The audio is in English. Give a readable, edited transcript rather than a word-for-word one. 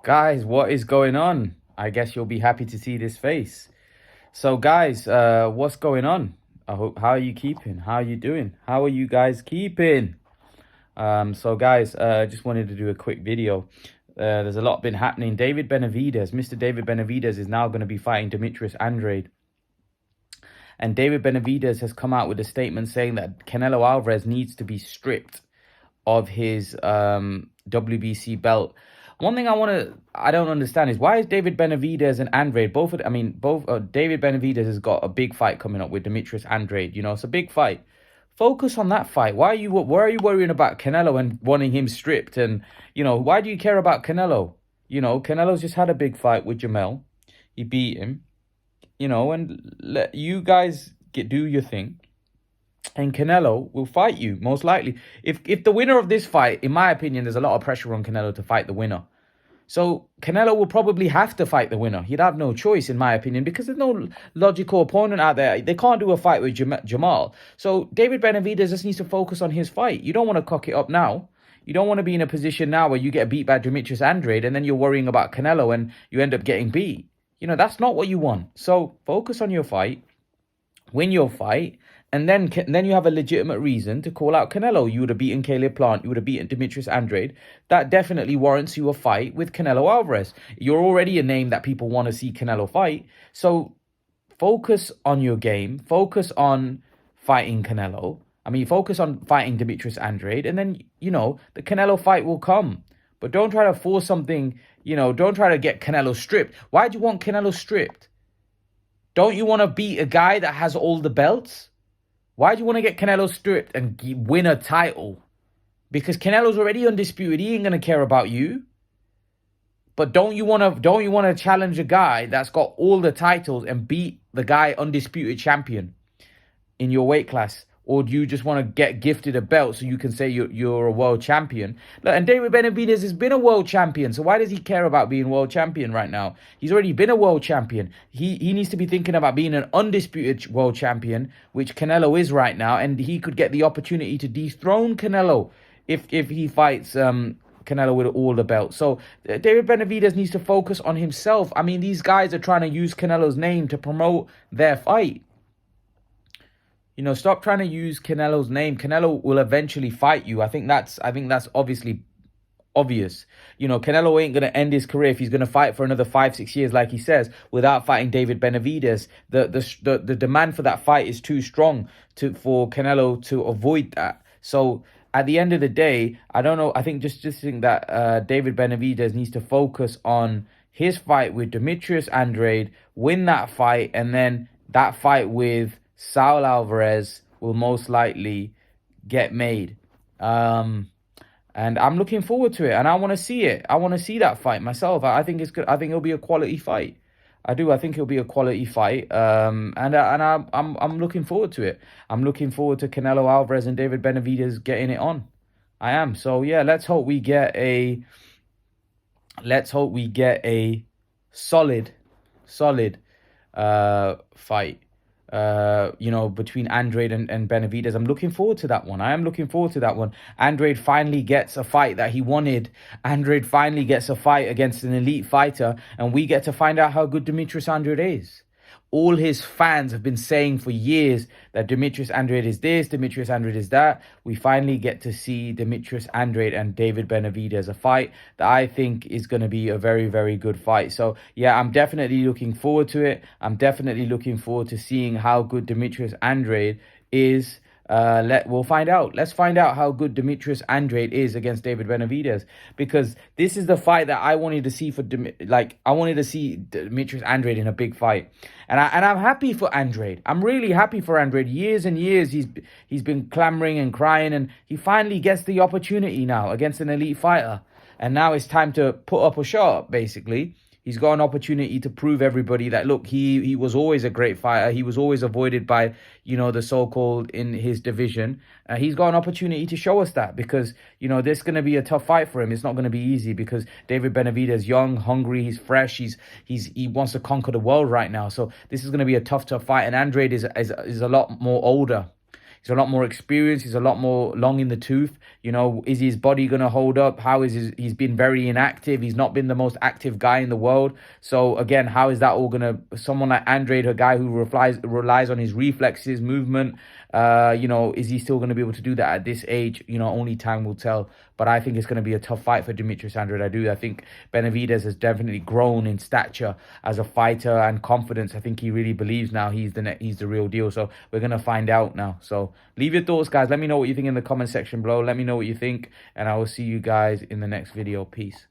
Guys, what is going on? I guess you'll be happy to see this face. So, guys, what's going on? How are you keeping? How are you doing? How are you guys keeping? Guys, just wanted to do a quick video. There's a lot been happening. Mr. David Benavidez is now going to be fighting Demetrius Andrade. And David Benavidez has come out with a statement saying that Canelo Alvarez needs to be stripped of his WBC belt. One thing I don't understand is why is David Benavidez and Andrade David Benavidez has got a big fight coming up with Demetrius Andrade. It's a big fight. Focus on that fight. Why are you worrying about Canelo and wanting him stripped? And why do you care about Canelo? Canelo's just had a big fight with Jamel. He beat him. And let you guys do your thing. And Canelo will fight you, most likely. If the winner of this fight, in my opinion, there's a lot of pressure on Canelo to fight the winner. So Canelo will probably have to fight the winner. He'd have no choice, in my opinion, because there's no logical opponent out there. They can't do a fight with Jamal. So David Benavidez just needs to focus on his fight. You don't want to cock it up now. You don't want to be in a position now where you get beat by Demetrius Andrade and then you're worrying about Canelo and you end up getting beat. That's not what you want. So focus on your fight, win your fight, and then you have a legitimate reason to call out Canelo. You would have beaten Caleb Plant. You would have beaten Demetrius Andrade. That definitely warrants you a fight with Canelo Alvarez. You're already a name that people want to see Canelo fight. So focus on your game. Focus on fighting Canelo. Focus on fighting Demetrius Andrade. And then, the Canelo fight will come. But don't try to force something, don't try to get Canelo stripped. Why do you want Canelo stripped? Don't you want to beat a guy that has all the belts? Why do you want to get Canelo stripped and win a title? Because Canelo's already undisputed. He ain't gonna care about you. But don't you want to challenge a guy that's got all the titles and beat the guy undisputed champion in your weight class? Or do you just want to get gifted a belt so you can say you're a world champion? Look, and David Benavidez has been a world champion. So why does he care about being world champion right now? He's already been a world champion. He needs to be thinking about being an undisputed world champion, which Canelo is right now. And he could get the opportunity to dethrone Canelo if he fights Canelo with all the belts. So David Benavidez needs to focus on himself. These guys are trying to use Canelo's name to promote their fight. Stop trying to use Canelo's name. Canelo will eventually fight you. I think that's obviously obvious. Canelo ain't going to end his career if he's going to fight for another 5-6 years, like he says, without fighting David Benavidez. The demand for that fight is too strong for Canelo to avoid that. So at the end of the day, I don't know. I think just think that David Benavidez needs to focus on his fight with Demetrius Andrade, win that fight, and then that fight with Saul Alvarez will most likely get made. And I'm looking forward to it, and I want to see it. I want to see that fight myself. I think it's good. I think it'll be a quality fight. I do. I think it'll be a quality fight. And I'm looking forward to it. I'm looking forward to Canelo Alvarez and David Benavidez getting it on. I am. So yeah, let's hope we get a solid fight. Between Andrade and Benavidez. I'm looking forward to that one. I am looking forward to that one. Andrade finally gets a fight that he wanted. Andrade finally gets a fight against an elite fighter, and we get to find out how good Demetrius Andrade is. All his fans have been saying for years that Demetrius Andrade is this, Demetrius Andrade is that. We finally get to see Demetrius Andrade and David Benavidez, a fight that I think is going to be a very, very good fight. So, yeah, I'm definitely looking forward to it. I'm definitely looking forward to seeing how good Demetrius Andrade is. We'll find out. Let's find out how good Demetrius Andrade is against David Benavidez, because this is the fight that I wanted to see I wanted to see Demetrius Andrade in a big fight, and I'm happy for Andrade. I'm really happy for Andrade. Years and years he's been clamoring and crying, and he finally gets the opportunity now against an elite fighter, and now it's time to put up a shot. Basically, he's got an opportunity to prove everybody that, look, he was always a great fighter. He was always avoided by, the so-called in his division. He's got an opportunity to show us that, because, this is going to be a tough fight for him. It's not going to be easy, because David Benavidez is young, hungry, he's fresh. He wants to conquer the world right now. So this is going to be a tough fight. And Andrade is a lot more older. He's a lot more experienced. He's a lot more long in the tooth. You know, is his body going to hold up? He's been very inactive. He's not been the most active guy in the world. So again, how is that all going to, someone like Andrade, a guy who relies on his reflexes, movement, you know, is he still going to be able to do that at this age? You know, only time will tell. But I think it's going to be a tough fight for Demetrius Andrade. I think Benavidez has definitely grown in stature as a fighter and confidence. I think he really believes now he's the real deal. So we're going to find out now. So leave your thoughts, guys. Let me know what you think in the comment section below. Let me know what you think, and I will see you guys in the next video. Peace.